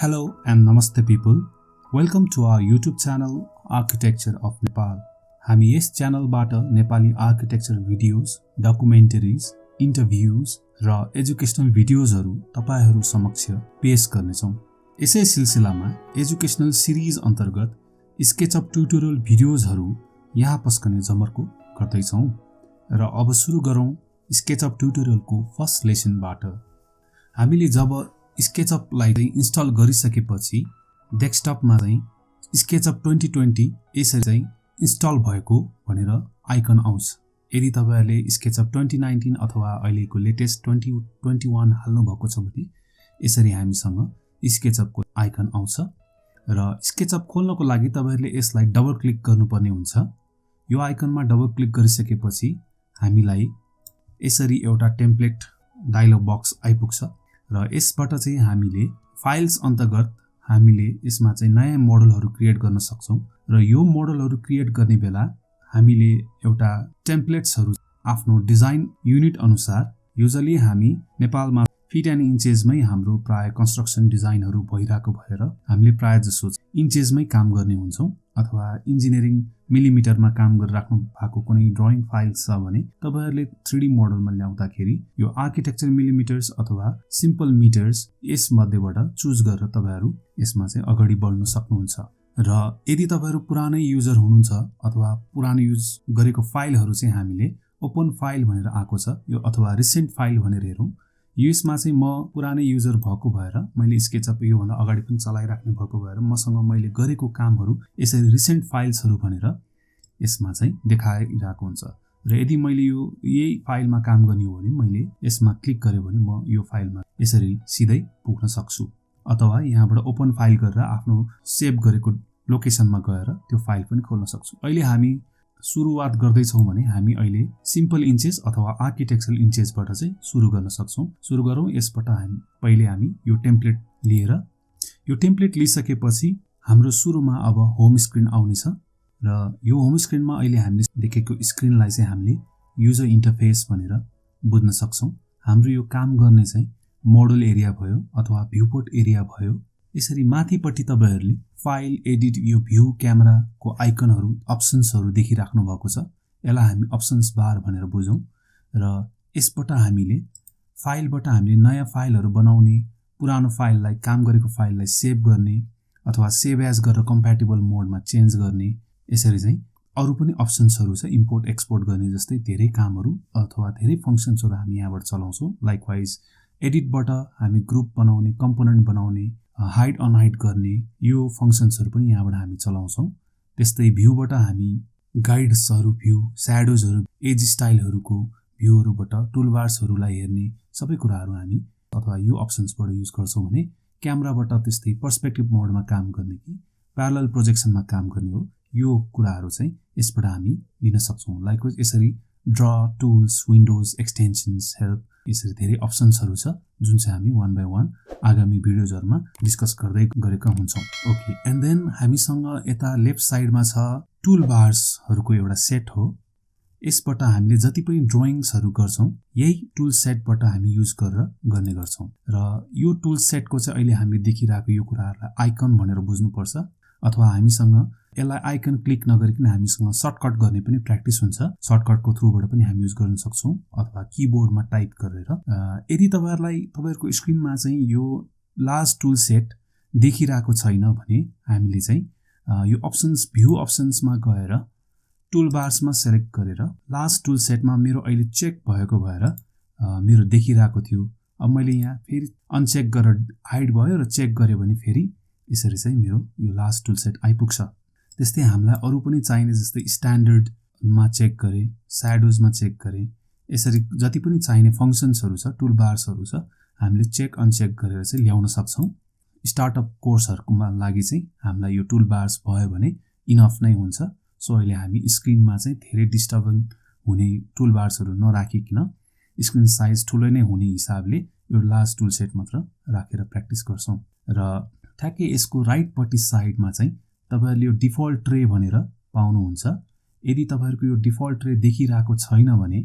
Hello and Namaste people. Welcome to our YouTube channel Architecture of Nepal. हामी यस च्यानलबाट Nepali architecture videos, डकुमेन्टरीज, interviews र educational भिडियोजहरू तपाईहरु समक्ष पेश गर्नेछौं। यसै सिलसिलामा एजुकेशनल सिरिज अन्तर्गत स्केचअप ट्युटोरियल भिडियोजहरू यहाँ पस्कने जमर्को गर्दै छौं र अब सुरु गरौं स्केचअप ट्युटोरियलको फर्स्ट लेसनबाट। हामीले जब स्केचअपलाई इन्स्टल गरिसकेपछि डेस्कटपमा स्केचअप 2020 यसरी इन्स्टल भएको भनेर आइकन आउँछ। यदि तपाईहरुले स्केचअप 2019 अथवा अहिलेको लेटेस्ट 2021 हाल्नु भएको छ भने यसरी हामीसँग स्केचअपको आइकन आउँछ र स्केचअप खोल्नको लागि तपाईहरुले यसलाई डबल क्लिक गर्नुपर्ने हुन्छ। यो आइकनमा डबल क्लिक गरिसकेपछि हामीलाई यसरी एउटा टेम्प्लेट डायलग बक्स आइपुग्छ र यसबाट हामीले फाइल्स अन्तर्गत हामीले यसमा नयाँ मोडलहरु क्रिएट गर्न सक्छौं र यो मोडलहरु क्रिएट गर्ने बेला हामीले एउटा टेम्प्लेट्सहरु आफ्नो डिजाइन युनिट अनुसार युजुअली हामी नेपालमा फिट एन्ड इन्चेसमै हाम्रो प्राय कन्स्ट्रक्सन डिजाइनहरु भइराको भएर हामीले प्राय जसो इन्चेसमै काम गर्ने हुन्छौं अथवा इन्जिनियरिङ मिलिमिटरमा काम गरिराख्नु भएको कुनै ड्राइङ फाइल छ भने तपाईहरुले 3D मोडलमा ल्याउँदाखेरि यो आर्किटेक्चर मिलिमिटर्स अथवा सिम्पल मिटर्स यस मध्येबाट चुज गरेर तपाईहरु यसमा अगाडि बढ्न सक्नुहुन्छ। र यदि तपाईहरु पुरानै युजर हुनुहुन्छ अथवा पुरानो युज गरेको फाइलहरु हामीले ओपन फाइल भनेर आएको छ यो अथवा रिसेन्ट फाइल भनेर हेरौं। यसमा म पुरानै युजर भएको भएर मैले स्केचअप यो भन्दा अगाडि पनि चलाइराख्ने भएको भएर मसँग मैले गरेको कामहरु यसरी रिसेन्ट फाइल्सहरु भनेर यसमा देखाइरहेको हुन्छ र यदि मैले यही फाइलमा काम गर्ने हो भने मैले यसमा क्लिक गरे भने म यो फाइलमा यसरी सिधै पुग्न सक्छु अथवा यहाँबाट ओपन फाइल गरेर आफ्नो सेभ गरेको लोकेसनमा गएर त्यो फाइल पनि खोल्न सक्छु। अहिले हामी सुरुवात गर्दै छौं भने हामी अहिले सिम्पल इन्चेस अथवा आर्किटेक्चरल इन्चेसबाट सुरु गर्न सक्छौं। सुरु गरौं। यसबाट पहिले हामी यो टेम्प्लेट लिएर यो टेम्प्लेट लिइसकेपछि हाम्रो सुरुमा अब होम स्क्रिन आउने छ र यो होम स्क्रिनमा अहिले हामीले देखेको स्क्रिनलाई हामीले युजर इन्टरफेस भनेर बुझ्न सक्छौं। हाम्रो यो काम गर्ने मोडल एरिया भयो अथवा भ्यूपोर्ट एरिया भयो। यसरी माथिपट्टि तपाईहरुले फाइल एडिट यो भ्यू क्यामेराको आइकनहरु अप्सन्सहरु देखिराख्नु भएको छ। यसलाई हामी अप्सन्स बार भनेर बुझौं र यसबाट हामीले फाइलबाट हामीले नयाँ फाइलहरु बनाउने, पुरानो फाइललाई काम गरेको फाइललाई सेभ गर्ने अथवा सेभ एज गरेर कम्प्याटिबल मोडमा चेन्ज गर्ने यसरी अरु पनि अप्सन्सहरु छ। इम्पोर्ट एक्सपोर्ट गर्ने जस्तै धेरै कामहरु अथवा धेरै फंक्सन्सहरु हामी यहाँबाट चलाउँछौं। लाइकवाइज एडिटबाट हामी ग्रुप बनाउने, कम्पोनेन्ट बनाउने, हाइड अनहाइड गर्ने यो फंक्सन्सहरु पनि यहाँबाट हामी चलाउँछौं। त्यस्तै भ्यूबाट हामी गाइड्सहरु, भ्यू, स्याडोजहरु, एज स्टाइलहरुको भ्यूहरुबाट टुलबार्सहरुलाई हेर्ने सबै कुराहरु हामी अथवा यो अप्सन्सबाट युज गर्छौं भने क्यामेराबाट त्यस्तै पर्सपेक्टिभ मोडमा काम गर्ने कि प्यारलल प्रोजेक्सनमा काम गर्ने हो यो कुराहरु यसबाट हामी लिन सक्छौं। लाइक यसरी draw, tools, windows, extensions, help यसरी धेरै अप्सन्सहरु छ जुन हामी वन बाइ वन आगामी भिडियोजहरुमा डिस्कस गर्दै गरेका हुन्छौं। ओके, एन्ड देन हामीसँग यता लेफ्ट साइडमा छ टुल बार्सहरुको एउटा सेट हो। यसबाट हामीले जति पनि ड्राइङ्सहरु गर्छौं यही टुल सेटबाट हामी युज गरेर गर्ने गर्छौं र यो टुल सेटको अहिले हामीले देखिरहेको यो कुराहरुलाई आइकन भनेर बुझ्नु पर्छ अथवा हामीसँग यसलाई आइकन क्लिक नगरिकन हामीसँग सर्टकट गर्ने पनि प्र्याक्टिस हुन्छ। सर्टकटको थ्रुबाट पनि हामी युज गर्न सक्छौं अथवा कीबोर्डमा टाइप गरेर। यदि तपाईहरुको स्क्रिनमा यो लास्ट टुल सेट देखिरहेको छैन भने हामीले यो अप्सन्स भ्यू अप्सन्समा गएर टुल बार्समा सेलेक्ट गरेर लास्ट टुल सेटमा मेरो अहिले चेक भएको भएर मेरो देखिरहेको थियो। अब मैले यहाँ फेरि अनचेक गरेर हाइड भयो र चेक गरे भने फेरि यसरी मेरो यो लास्ट टुल सेट आइपुग्छ। त्यस्तै हामीलाई अरु पनि चाहिने जस्तै स्ट्यान्डर्डमा चेक गरे, स्याडोजमा चेक गरे, यसरी जति पनि चाहिने फंक्सन्सहरु छ, टुल बार्सहरु छ हामीले चेक अनचेक गरेर ल्याउन सक्छौं। स्टार्टअप कोर्सहरुकोमा लागि हामीलाई यो टुल बार्स भयो भने इनफ नै हुन्छ। सो अहिले हामी स्क्रिनमा धेरै डिस्टर्बिङ हुने टुल बार्सहरु नराखिकिन स्क्रिन साइज ठूलो नै हुने हिसाबले यो लास्ट टुल सेट मात्र राखेर प्र्याक्टिस गर्छौं। र ठ्याक्कै यसको राइटपट्टि साइडमा तपाईहरुले यो डिफल्ट ट्रे भनेर पाउनुहुन्छ। यदि तपाईहरुको यो डिफल्ट ट्रे देखिरहेको छैन भने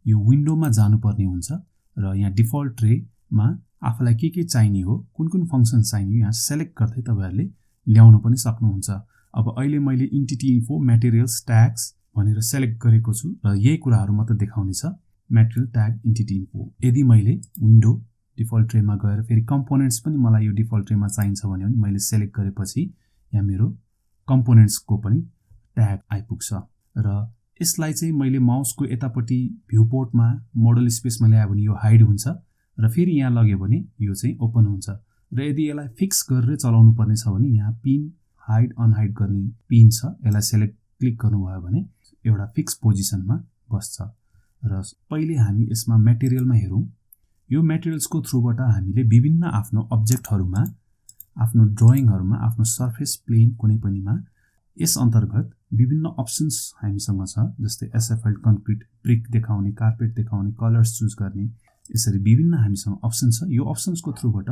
यो विन्डोमा जानुपर्ने हुन्छ र यहाँ डिफल्ट ट्रेमा आफूलाई के चाहिने हो, कुन फंक्सन चाहिने हो यहाँ सेलेक्ट गर्दै तपाईहरुले ल्याउन पनि सक्नुहुन्छ। अब अहिले मैले एन्टिटी इन्फो, म्याटेरियल्स, ट्याग्स भनेर सेलेक्ट गरेको छु र यही कुराहरु मात्र देखाउने छ। Material, tag, entity info. यदि मैले विन्डो डिफल्ट ट्रेमा गएर फेरि कम्पोनेन्ट्स पनि मलाई यो डिफल्ट ट्रेमा चाहिन्छ भने मैले सेलेक्ट गरेपछि यहाँ मेरो कम्पोनेन्ट्सको पनि ट्याग आइपुग्छ र यसलाई चाहिँ मैले माउसको यतापट्टि भ्यूपोर्टमा मोडल स्पेसमा ल्याए भने यो हाइड हुन्छ र फेरि यहाँ लग्यो भने यो चाहिँ ओपन हुन्छ र यदि यसलाई फिक्स गरेर चलाउनु पर्ने छ भने यहाँ पिन हाइड अनहाइड गर्ने पिन छ, यसलाई सेलेक्ट क्लिक गर्नुभयो भने एउटा फिक्स पोजिसनमा बस्छ। र पहिले हामी यसमा मटेरियलमा हेरौं। यो मटेरियल्सको थ्रुबाट हामीले विभिन्न आफ्नो अब्जेक्टहरुमा, आफ्नो ड्राइङहरुमा, आफ्नो सरफेस प्लेन कुनै पनिमा यस अन्तर्गत विभिन्न अप्सन्स हामीसँग छ, जस्तै एसएफएल, कन्क्रिट, ब्रिक देखाउने, कार्पेट देखाउने, कलर्स चुज गर्ने, यसरी विभिन्न हामीसँग अप्सन छ। यो अप्सन्सको थ्रुबाट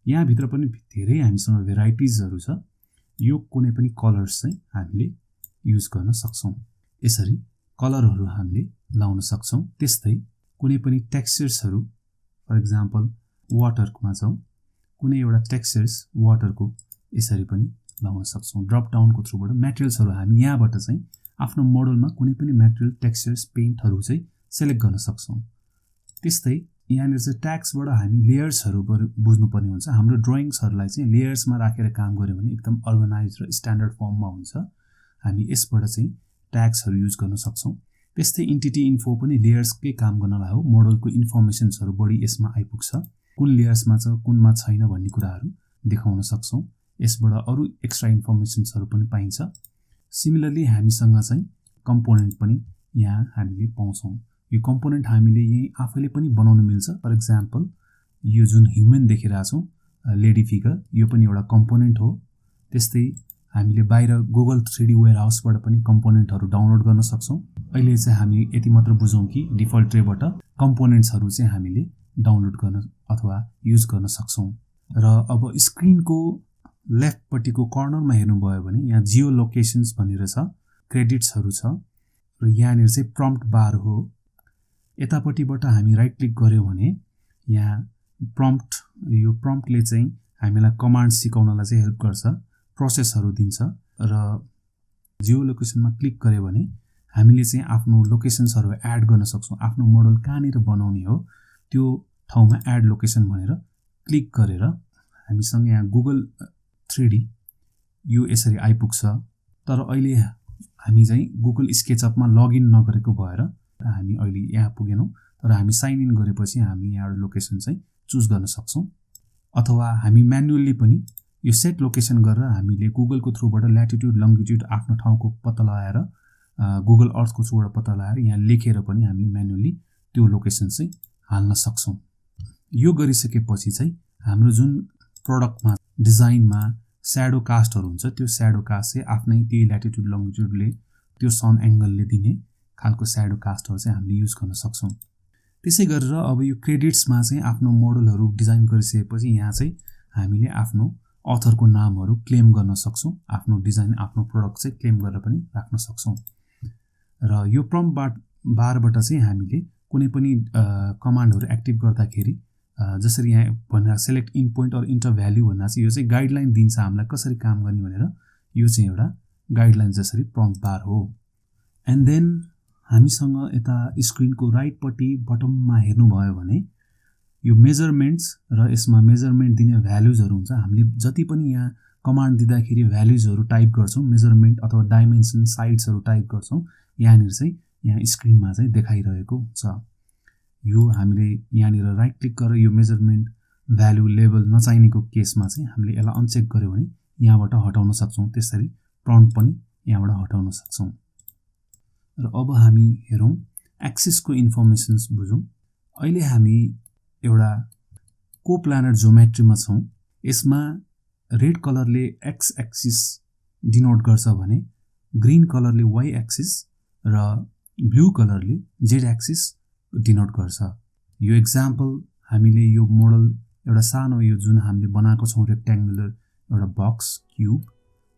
यहाँ भित्र पनि धेरै हामीसँग भेराइटिजहरु छ। यो कुनै पनि कलर्स चाहिँ हामीले युज गर्न सक्छौं। यसरी कलरहरु हामीले लाउन सक्छौं। त्यस्तै कुनै पनि टेक्सचर्सहरु, फर एक्जाम्पल वाटरमा छौं, कुनै एउटा टेक्सचर्स वाटरको यसरी पनि लाउन सक्छौं। ड्रप डाउनको थ्रुबाट मटेरियल्सहरु हामी यहाँबाट चाहिँ आफ्नो मोडलमा कुनै पनि मटेरियल, टेक्सचर्स, पेन्टहरु चाहिँ सेलेक्ट गर्न सक्छौं। त्यस्तै यहाँनिर चाहिँ ट्याग्सबाट हामी लेयर्सहरु बुझ्नुपर्ने हुन्छ। हाम्रो ड्राइङ्सहरुलाई चाहिँ लेयर्समा राखेर काम गर्यो भने एकदम अर्गनाइज्ड र स्ट्यान्डर्ड फर्ममा हुन्छ। हामी यसबाट चाहिँ ट्याग्सहरु युज गर्न सक्छौं। त्यस्तै एन्टिटी इन्फो पनि लेयर्सकै काम गर्नलाई हो। मोडलको इन्फर्मेसन्सहरु बढी यसमा आइपुग्छ। कुन लेयर्समा छ, कुनमा छैन भन्ने कुराहरु देखाउन सक्छौं। यसबाट अरु एक्स्ट्रा इन्फर्मेसन्सहरु पनि पाइन्छ। सिमिलरली हामीसँग चाहिँ कम्पोनेन्ट पनि यहाँ हामीले पाउँछौं। यो कम्पोनेन्ट हामीले यही आफैले पनि बनाउन मिल्छ। फर एक्जाम्पल यो जुन ह्युमन देखिरहेका छौं, लेडी फिगर, यो पनि एउटा कम्पोनेन्ट हो। त्यस्तै हामीले बाहिर गुगल 3D वेयरहाउसबाट पनि कम्पोनेन्टहरु डाउनलोड गर्न सक्छौं। अहिले चाहिँ हामी यति मात्र बुझौं कि डिफल्ट ट्रेबाट कम्पोनेन्ट्सहरु चाहिँ हामीले डाउनलोड गर्न अथवा युज गर्न सक्छौं। र अब स्क्रिनको लेफ्ट पट्टिको कर्नरमा हेर्नुभयो भने यहाँ जियो लोकेशन्स भनेर छ, क्रेडिट्सहरु छ र यहाँनिर चाहिँ प्रम्प्ट बार हो। यतापट्टिबाट हामी राइट क्लिक गर्यौं भने यहाँ प्रम्प्ट, यो प्रम्प्टले चाहिँ हामीलाई कमान्ड सिकाउनलाई चाहिँ हेल्प गर्छ, प्रोसेसहरु दिन्छ। र जियो लोकेसनमा क्लिक गर्यो भने हामीले चाहिँ आफ्नो लोकेशन्सहरु एड गर्न सक्छौं। आफ्नो मोडल कहाँनिर बनाउने हो त्यो ठाउँमा एड लोकेसन भनेर क्लिक गरेर हामीसँग यहाँ गुगल 3D यो यसरी आइपुग्छ। तर अहिले हामी चाहिँ गुगल स्केचअपमा लगइन नगरेको भएर हामी अहिले यहाँ पुगेनौं। तर हामी साइन इन गरेपछि हामीले यहाँ लोकेसन चाहिँ चुज गर्न सक्छौं। अथवा हामी म्यानुअली पनि यो सेट लोकेसन गरेर हामीले गुगलको थ्रुबाट ल्याटिट्युड, लंगिट्युड आफ्नो ठाउँको पत्ता लगाएर, गुगल अर्थको थ्रुबाट पत्ता लगाएर यहाँ लेखेर पनि हामीले म्यानुअली त्यो लोकेसन चाहिँ हाल्न सक्छौं। यो गरिसकेपछि चाहिँ हाम्रो जुन प्रोडक्टमा, डिजाइनमा स्याडो कास्टहरु हुन्छ, त्यो स्याडो कास्ट चाहिँ आफ्नै त्यही ल्याटिट्युड, लंगिट्युडले, त्यो सन एंगलले दिने खालको स्याडो कास्टहरु चाहिँ हामीले युज गर्न सक्छौं। त्यसै गरेर अब यो क्रेडिट्समा चाहिँ आफ्नो मोडलहरु डिजाइन गरिसकेपछि यहाँ चाहिँ हामीले आफ्नो अथरको नामहरु क्लेम गर्न सक्छौं। आफ्नो डिजाइन, आफ्नो प्रोडक्ट चाहिँ क्लेम गरेर पनि राख्न सक्छौं। र यो प्रम्प्ट बारबाट चाहिँ हामीले कुनै पनि कमान्डहरु एक्टिभ गर्दाखेरि जसरी यहाँ भनेर select in point or enter value भन्दा चाहिँ यो चाहिँ गाइडलाइन दिन्छ हामीलाई कसरी काम गर्ने भनेर। यो चाहिँ एउटा गाइडलाइन जसरी प्रम्प्ट बार हो। एन्ड देन हामीसँग यता स्क्रिनको राइट पट्टि बटममा हेर्नुभयो भने यो मेजरमेन्ट्स र यसमा मेजरमेन्ट दिने भ्यालुजहरु हुन्छ। हामीले जति पनि यहाँ कमान्ड दिँदाखेरि भ्यालुजहरु टाइप गर्छौं, मेजरमेन्ट अथवा डाइमेन्सन, साइड्सहरु टाइप गर्छौं, यहाँनिर चाहिँ यहाँ स्क्रिनमा चाहिँ देखाइरहेको हुन्छ। यो हामीले यहाँनिर राइट क्लिक गरेर यो मेजरमेन्ट भ्यालु लेभल नचाहिनेको केसमा चाहिँ हामीले यसलाई अनचेक गर्यो भने यहाँबाट हटाउन सक्छौं। त्यसरी प्रम्प्ट पनि यहाँबाट हटाउन सक्छौं। र अब हामी हेरौं एक्सिसको इन्फर्मेसन्स बुझौं। अहिले हामी एउटा कोप्लानर ज्योमेट्रीमा छौं। यसमा रेड कलरले एक्स एक्सिस डिनोट गर्छ भने ग्रीन कलरले वाई एक्सिस र ब्लू कलरले जेड एक्सिस डिनोट गर्छ। यो एक्जाम्पल हामीले यो मोडल एउटा सानो यो जुन हामीले बनाएको छौं रेक्ट्याङ्गुलर एउटा बक्स क्यूब,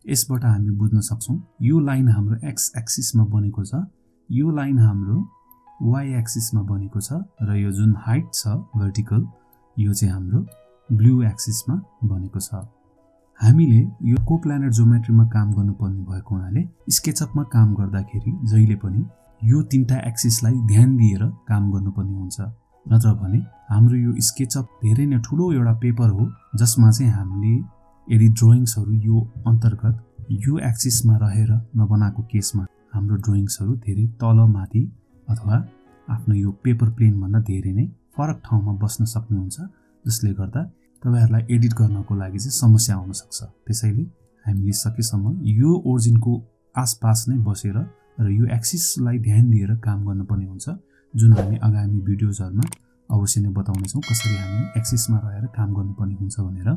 यसबाट हामी बुझ्न सक्छौं यो लाइन हाम्रो एक्स एक्सिसमा बनेको छ, यो लाइन हाम्रो वाई एक्सिसमा बनेको छ र यो जुन हाइट छ भर्टिकल यो चाहिँ हाम्रो ब्लू एक्सिसमा बनेको छ। हामीले यो कोप्लानर ज्योमेट्रीमा काम गर्नुपर्ने भएको हुनाले स्केचअपमा काम गर्दाखेरि जहिले पनि यो तीनटा एक्सिसलाई ध्यान दिएर काम गर्नुपर्ने हुन्छ। नत्र भने हाम्रो यो स्केचअप धेरै नै ठुलो एउटा पेपर हो जसमा चाहिँ हामीले यदि ड्रइङ्सहरू यो अन्तर्गत यो एक्सिसमा रहेर नबनाएको केसमा हाम्रो ड्रइङ्सहरू धेरै तल माथि अथवा आफ्नो यो पेपर प्लेनभन्दा धेरै नै फरक ठाउँमा बस्न सक्ने हुन्छ, जसले गर्दा तपाईहरुलाई एडिट गर्नको लागि चाहिँ समस्या आउन सक्छ। त्यसैले हामीले सकेसम्म यो ओरिजिनको आसपास नै बसेर र यो एक्सिसलाई ध्यान दिएर काम गर्नुपर्ने हुन्छ, जुन हामी आगामी भिडियोजहरुमा अवश्य नै बताउने छौं कसरी हामी एक्सिसमा रहेर काम गर्नुपर्ने हुन्छ भनेर।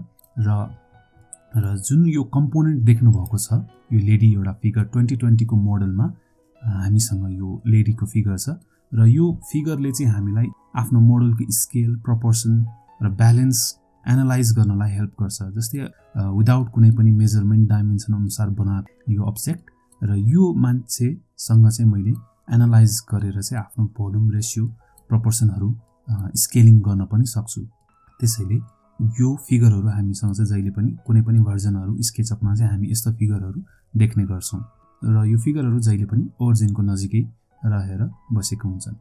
र जुन यो कम्पोनेन्ट देख्नु भएको छ यो लेडी एउटा फिगर 2020 को मोडलमा हामीसँग यो लेडीको फिगर छ र यो फिगरले चाहिँ हामीलाई आफ्नो मोडलको स्केल, प्रोपोर्सन र ब्यालेन्स एनालाइज गर्नलाई हेल्प गर्छ। जस्तै विदाउट कुनै पनि मेजरमेन्ट डाइमेन्सन अनुसार बनाएको यो अब्जेक्ट र यो मान्छेसँग चाहिँ मैले एनालाइज गरेर चाहिँ आफ्नो भोल्युम रेशियो, प्रोपोर्सनहरु स्केलिङ गर्न पनि सक्छु। त्यसैले यो फिगरहरु हामीसँग चाहिँ जहिले पनि कुनै पनि भर्जनहरु स्केचअपमा चाहिँ हामी यस्तो फिगरहरु देख्ने गर्छौं र यो फिगरहरु जहिले पनि ओरिजिनको नजिकै रहेर बसेको हुन्छन्।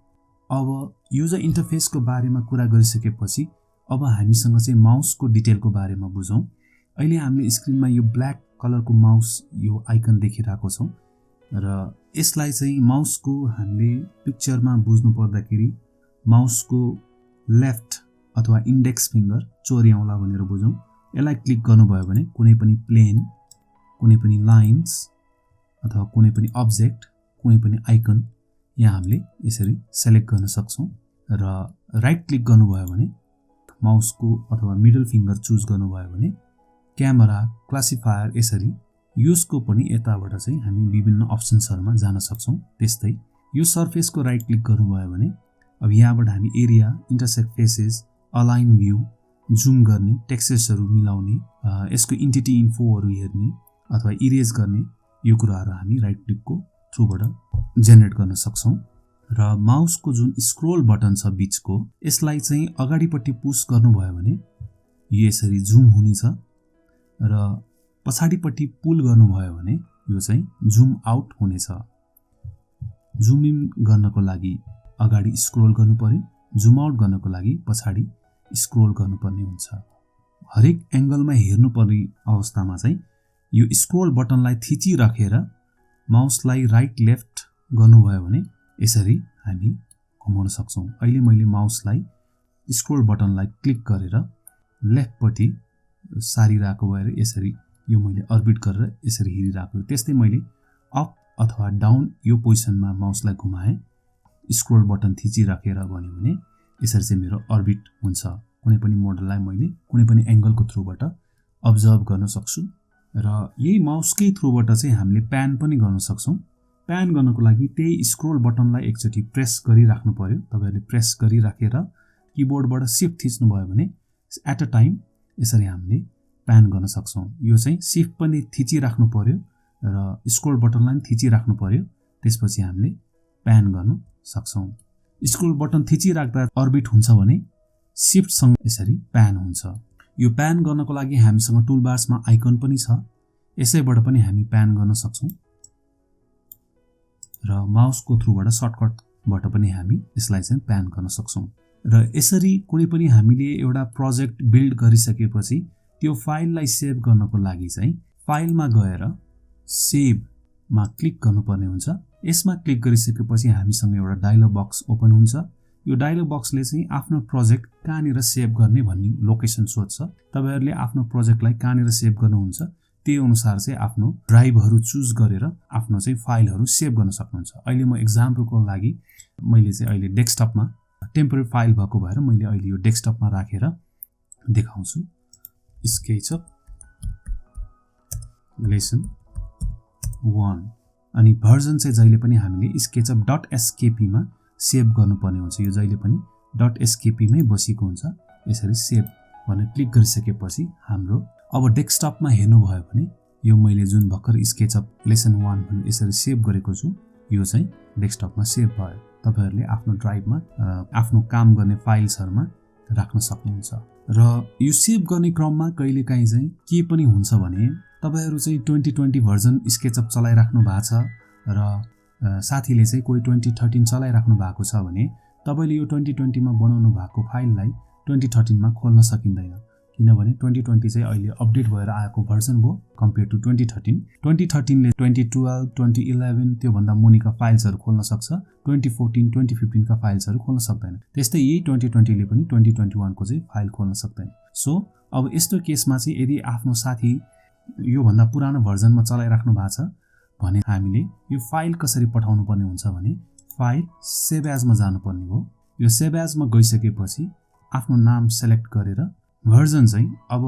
अब युजर इन्टरफेसको बारेमा कुरा गरिसकेपछि अब हामीसँग चाहिँ माउसको डिटेलको बारेमा बुझौं। अहिले हामीले स्क्रिनमा यो ब्ल्याक कलरको माउस यो आइकन देखिरहेको छौं र यसलाई चाहिँ माउसको हामीले पिक्चरमा बुझ्नु पर्दाखेरि माउसको लेफ्ट अथवा इन्डेक्स फिंगर चोर्याउला भनेर बुझौं। यसलाई क्लिक गर्नुभयो भने कुनै पनि प्लेन, कुनै पनि लाइन्स अथवा कुनै पनि अब्जेक्ट, कुनै पनि आइकन यहाँ हामीले यसरी सिलेक्ट गर्न सक्छौं र राइट क्लिक गर्नुभयो भने माउसको अथवा मिडल फिंगर चुज गर्नुभयो भने क्यामेरा, क्लासिफायर यसरी युजको पनि यताबाट चाहिँ हामी विभिन्न अप्सन्सहरुमा जान सक्छौं। त्यस्तै यो सर्फेसको राइट क्लिक गर्नुभयो भने अब यहाँबाट हामी area, intersect faces, align view, zoom गर्ने, टेक्सचर्सहरु मिलाउने, यसको इन्टिटी इन्फोहरु हेर्ने अथवा इरेज गर्ने यो कुराहरु हामी राइट क्लिकको थ्रुबाट जेनेरेट गर्न सक्छौं। र माउसको जुन स्क्रोल बटन छ बीचको यसलाई चाहिँ अगाडिपट्टि पुश गर्नुभयो भने यो यसरी जुम हुनेछ र पछाडिपट्टि पुल गर्नुभयो भने यो चाहिँ जुम आउट हुनेछ। जुम इन गर्नको लागि अगाडि स्क्रोल गर्नुपर्यो, जुम आउट गर्नको लागि पछाडि स्क्रोल गर्नुपर्ने हुन्छ। हरेक एंगलमा हेर्नुपर्ने अवस्थामा चाहिँ यो स्क्रोल बटनलाई थिची राखेर माउसलाई राइट लेफ्ट गर्नुभयो भने यसरी हामी घुमाउन सक्छौं। अहिले मैले माउसलाई स्क्रोल बटनलाई क्लिक गरेर लेफ्टपट्टि सारिरहेको भएर यसरी यो मैले अर्बिट गरेर यसरी हिरिरहेको। त्यस्तै मैले अप अथवा डाउन यो पोजिसनमा माउसलाई घुमाए, स्क्रोल बटन थिची राखेर भन्यो भने यसरी चाहिँ मेरो अर्बिट हुन्छ। कुनै पनि मोडललाई मैले कुनै पनि एंगलको थ्रुबाट अब्जर्भ गर्न सक्छु र यही माउसकै थ्रुबाट चाहिँ हामीले प्यान पनि गर्न सक्छौं। प्यान गर्नको लागि त्यही स्क्रोल बटनलाई एकचोटी प्रेस गरिराख्नु पर्यो। तपाईहरुले प्रेस गरिराखेर किबोर्डबाट शिफ्ट थिच्नु भयो भने एट अ टाइम यसरी हामीले प्यान गर्न सक्छौं। यो चाहिँ शिफ्ट पनि थिची राख्नु पर्यो र स्क्रोल बटनलाई पनि थिची राख्नु पर्यो, त्यसपछि हामीले प्यान गर्न सक्छौं। स्क्रोल बटन थिची राख्दा अर्बिट हुन्छ भने शिफ्ट सँग यसरी प्यान हुन्छ। यो प्यान गर्नको लागि हामीसँग टुलबार्समा आइकन पनि छ, यसैबाट पनि हामी प्यान गर्न सक्छौं र माउसको थ्रुबाट सर्टकटबाट पनि हामी यसलाई चाहिँ प्यान गर्न सक्छौं। र यसरी कुनै पनि हामीले एउटा प्रोजेक्ट बिल्ड गरिसकेपछि त्यो फाइललाई सेभ गर्नको लागि चाहिँ फाइलमा गएर सेभमा क्लिक गर्नुपर्ने हुन्छ। यसमा क्लिक गरिसकेपछि हामीसँग एउटा डायलग बक्स ओपन हुन्छ। यो डायलग बक्सले चाहिँ आफ्नो प्रोजेक्ट कहाँनिर सेभ गर्ने भन्ने लोकेसन सोध्छ। तपाईहरुले आफ्नो प्रोजेक्टलाई कहाँनिर सेभ गर्नुहुन्छ त्यही अनुसार चाहिँ आफ्नो ड्राइभहरु चुज गरेर आफ्नो चाहिँ फाइलहरु सेभ गर्न सक्नुहुन्छ। अहिले म एक्जाम्पलको लागि मैले चाहिँ अहिले डेस्कटपमा टेम्परेरी फाइल भएको भएर मैले अहिले यो डेस्कटपमा राखेर देखाउँछु। स्केचअप लेसन 1 अनि भर्जन चाहिँ जहिले पनि हामीले sketchup.skp मा सेभ गर्नुपर्ने हुन्छ। यो जहिले पनि .skp मै बसेको हुन्छ। यसरी सेभ भनेर क्लिक गरिसकेपछि हाम्रो अब डेस्कटपमा हेर्नु भयो भने यो मैले जुन भर्खर स्केचअप लेसन 1 भनेर यसरी सेभ गरेको छु यो चाहिँ डेस्कटपमा सेभ भयो। तपाईहरुले आफ्नो ड्राइभमा आफ्नो काम गर्ने फाइल्सहरुमा राख्न सक्नुहुन्छ। र यो सेभ गर्ने क्रममा कहिलेकाहीँ चाहिँ के पनि हुन्छ भने तपाईहरु चाहिँ 2020 भर्जन स्केचअप चलाइराख्नु भएको छ र साथीले चाहिँ कोही 2013 चलाइराख्नु भएको छ भने तपाईले यो 2020 मा बनाउनु भएको फाइललाई 2013 मा खोल्न सकिँदैन, किनभने 2020 चाहिँ अहिले अपडेट भएर आएको भर्जन हो कम्पेयर टु 2013। 2013 ले 2012, 2011 त्यो भन्दा मुनिका फाइल्सहरु खोल्न सक्छ, 2014, 2015 का फाइल्सहरु खोल्न सक्दैन। त्यस्तै यही 2020 ले पनि 2021 को चाहिँ फाइल खोल्न सक्दैन। सो अब यस्तो केसमा चाहिँ यदि आफ्नो साथी यो भन्दा पुरानो भर्जनमा चलाइराख्नु भएको छ भने हामीले यो फाइल कसरी पठाउनु पर्ने हुन्छ भने फाइल सेभ एज मा जानुपर्ने हो। यो सेभ एज मा गइसकेपछि आफ्नो नाम सेलेक्ट गरेर भर्जन चाहिँ अब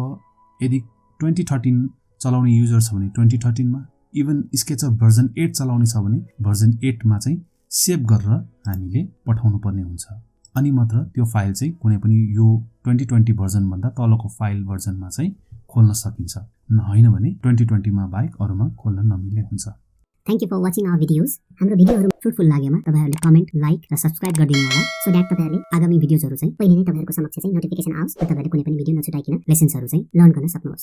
यदि 2013 चलाउने युजर छ भने 2013 मा, इभन स्केचअप भर्जन 8 चलाउने छ भने भर्जन 8 मा चाहिँ सेभ गरेर हामीले पठाउनु पर्ने हुन्छ। अनि मात्र त्यो फाइल चाहिँ कुनै पनि यो 2020 भर्जन भन्दा तलको फाइल भर्जनमा चाहिँ खोल्न सकिन्छ, हैन भने 2020 मा बाहेक अरुमा खोल्न नमिल्ने हुन्छ। Thank you for watching our videos. हाम्रो भिडियोहरु फ्रुटफुल लागेमा तपाईहरुले कमेन्ट, लाइक र सब्स्क्राइब गरिदिनु होला सो दैट तपाईहरुले आगामी भिडियोजहरु चाहिँ पहिले नै तपाईहरुको समक्ष चाहिँ नोटिफिकेसन आओस् र तपाईहरुले कुनै पनि भिडियो नछुटाइकिन लेसन्सहरु चाहिँ लर्न गर्न सक्नुहोस्।